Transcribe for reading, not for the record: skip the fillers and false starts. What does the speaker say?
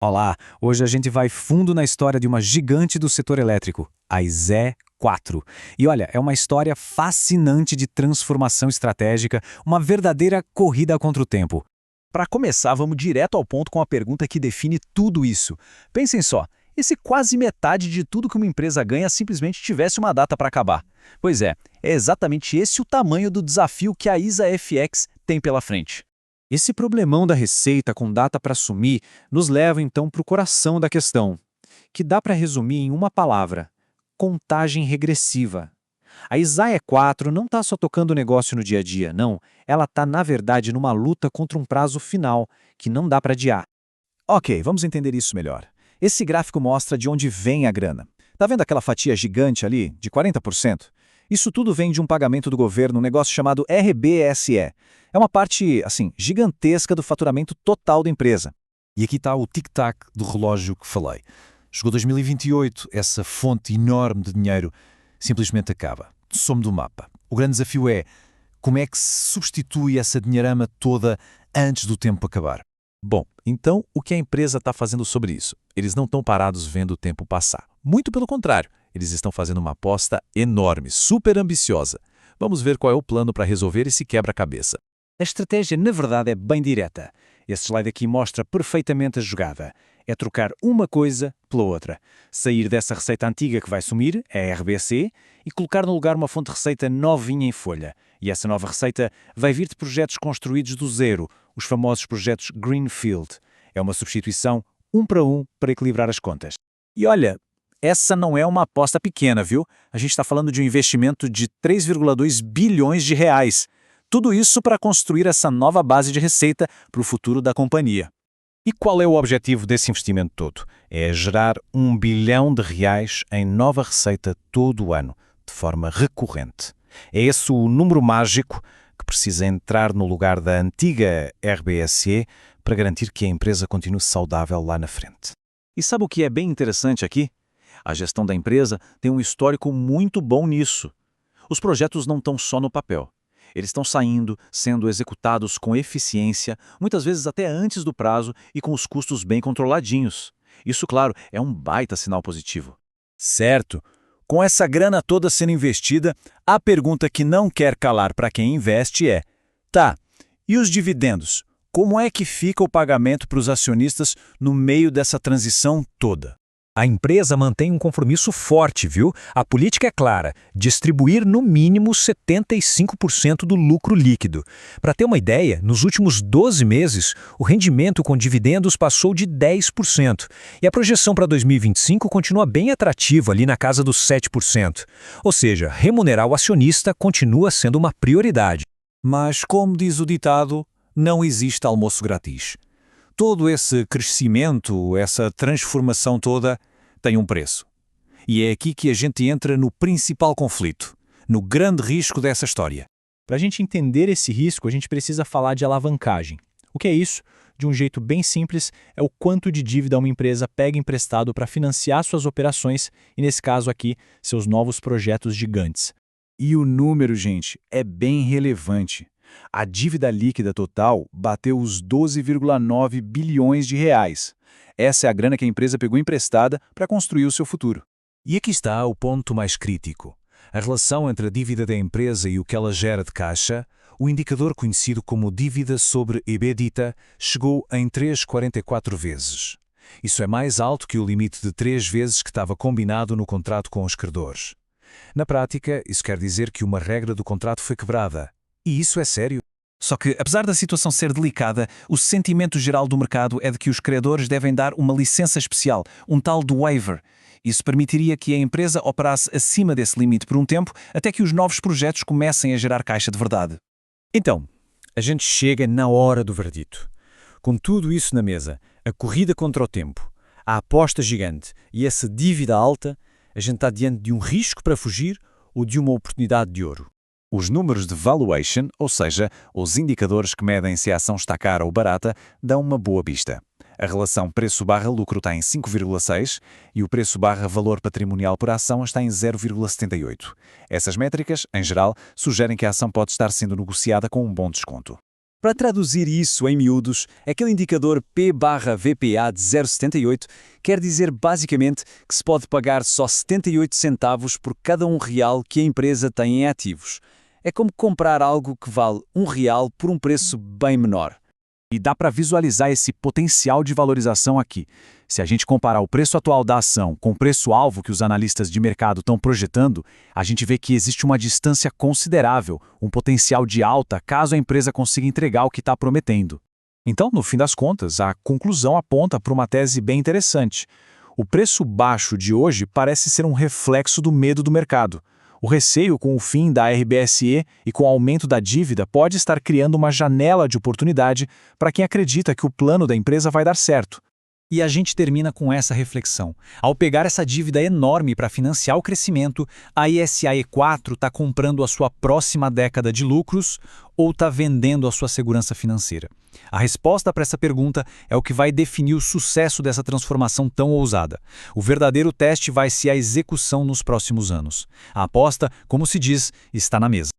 Olá, hoje a gente vai fundo na história de uma gigante do setor elétrico, a ISE 4. E olha, é uma história fascinante de transformação estratégica, uma verdadeira corrida contra o tempo. Para começar, vamos direto ao ponto com a pergunta que define tudo isso. Pensem só, e se quase metade de tudo que uma empresa ganha simplesmente tivesse uma data para acabar? Pois é exatamente esse o tamanho do desafio que a ISA FX tem pela frente. Esse problemão da receita com data para sumir nos leva então para o coração da questão, que dá para resumir em uma palavra: contagem regressiva. A Isaiah 4 não está só tocando o negócio no dia a dia, não. Ela está, na verdade, numa luta contra um prazo final, que não dá para adiar. Ok, vamos entender isso melhor. Esse gráfico mostra de onde vem a grana. Tá vendo aquela fatia gigante ali, de 40%? Isso tudo vem de um pagamento do governo, um negócio chamado RBSE. É uma parte, assim, gigantesca do faturamento total da empresa. E aqui está o tic-tac do relógio que falei. Chegou 2028, essa fonte enorme de dinheiro simplesmente acaba. Some do mapa. O grande desafio é como é que se substitui essa dinheirama toda antes do tempo acabar. Bom, então o que a empresa está fazendo sobre isso? Eles não estão parados vendo o tempo passar. Muito pelo contrário, eles estão fazendo uma aposta enorme, super ambiciosa. Vamos ver qual é o plano para resolver esse quebra-cabeça. A estratégia, na verdade, é bem direta. Esse slide aqui mostra perfeitamente a jogada. É trocar uma coisa pela outra. Sair dessa receita antiga que vai sumir, a RBC, e colocar no lugar uma fonte de receita novinha em folha. E essa nova receita vai vir de projetos construídos do zero, os famosos projetos Greenfield. É uma substituição para equilibrar as contas. E olha, essa não é uma aposta pequena, viu? A gente está falando de um investimento de 3,2 bilhões de reais. Tudo isso para construir essa nova base de receita para o futuro da companhia. E qual é o objetivo desse investimento todo? É gerar R$ 1 bilhão em nova receita todo o ano, de forma recorrente. É esse o número mágico que precisa entrar no lugar da antiga RBSE para garantir que a empresa continue saudável lá na frente. E sabe o que é bem interessante aqui? A gestão da empresa tem um histórico muito bom nisso. Os projetos não estão só no papel. Eles estão sendo executados com eficiência, muitas vezes até antes do prazo e com os custos bem controladinhos. Isso, claro, é um baita sinal positivo. Certo. Com essa grana toda sendo investida, a pergunta que não quer calar para quem investe é: tá, e os dividendos? Como é que fica o pagamento para os acionistas no meio dessa transição toda? A empresa mantém um compromisso forte, viu? A política é clara: distribuir no mínimo 75% do lucro líquido. Para ter uma ideia, nos últimos 12 meses, o rendimento com dividendos passou de 10%. E a projeção para 2025 continua bem atrativa, ali na casa dos 7%. Ou seja, remunerar o acionista continua sendo uma prioridade. Mas, como diz o ditado, não existe almoço grátis. Todo esse crescimento, essa transformação toda, tem um preço. E é aqui que a gente entra no principal conflito, no grande risco dessa história. Para a gente entender esse risco, a gente precisa falar de alavancagem. O que é isso? De um jeito bem simples, é o quanto de dívida uma empresa pega emprestado para financiar suas operações e, nesse caso aqui, seus novos projetos gigantes. E o número, gente, é bem relevante. A dívida líquida total bateu os 12,9 bilhões de reais. Essa é a grana que a empresa pegou emprestada para construir o seu futuro. E aqui está o ponto mais crítico. A relação entre a dívida da empresa e o que ela gera de caixa, o indicador conhecido como dívida sobre EBITDA, chegou em 3,44 vezes. Isso é mais alto que o limite de 3 vezes que estava combinado no contrato com os credores. Na prática, isso quer dizer que uma regra do contrato foi quebrada. E isso é sério. Só que, apesar da situação ser delicada, o sentimento geral do mercado é de que os credores devem dar uma licença especial, um tal de waiver. Isso permitiria que a empresa operasse acima desse limite por um tempo, até que os novos projetos comecem a gerar caixa de verdade. Então, a gente chega na hora do verdito. Com tudo isso na mesa, a corrida contra o tempo, a aposta gigante e essa dívida alta, a gente está diante de um risco para fugir ou de uma oportunidade de ouro. Os números de valuation, ou seja, os indicadores que medem se a ação está cara ou barata, dão uma boa pista. A relação preço/lucro está em 5,6 e o preço/valor patrimonial por ação está em 0,78. Essas métricas, em geral, sugerem que a ação pode estar sendo negociada com um bom desconto. Para traduzir isso em miúdos, aquele indicador P/VPA de 0,78 quer dizer basicamente que se pode pagar só 78 centavos por cada R$1 que a empresa tem em ativos. É como comprar algo que vale R$1 por um preço bem menor. E dá para visualizar esse potencial de valorização aqui. Se a gente comparar o preço atual da ação com o preço-alvo que os analistas de mercado estão projetando, a gente vê que existe uma distância considerável, um potencial de alta caso a empresa consiga entregar o que está prometendo. Então, no fim das contas, a conclusão aponta para uma tese bem interessante. O preço baixo de hoje parece ser um reflexo do medo do mercado. O receio com o fim da RBSE e com o aumento da dívida pode estar criando uma janela de oportunidade para quem acredita que o plano da empresa vai dar certo. E a gente termina com essa reflexão. Ao pegar essa dívida enorme para financiar o crescimento, a ISAE4 está comprando a sua próxima década de lucros ou está vendendo a sua segurança financeira? A resposta para essa pergunta é o que vai definir o sucesso dessa transformação tão ousada. O verdadeiro teste vai ser a execução nos próximos anos. A aposta, como se diz, está na mesa.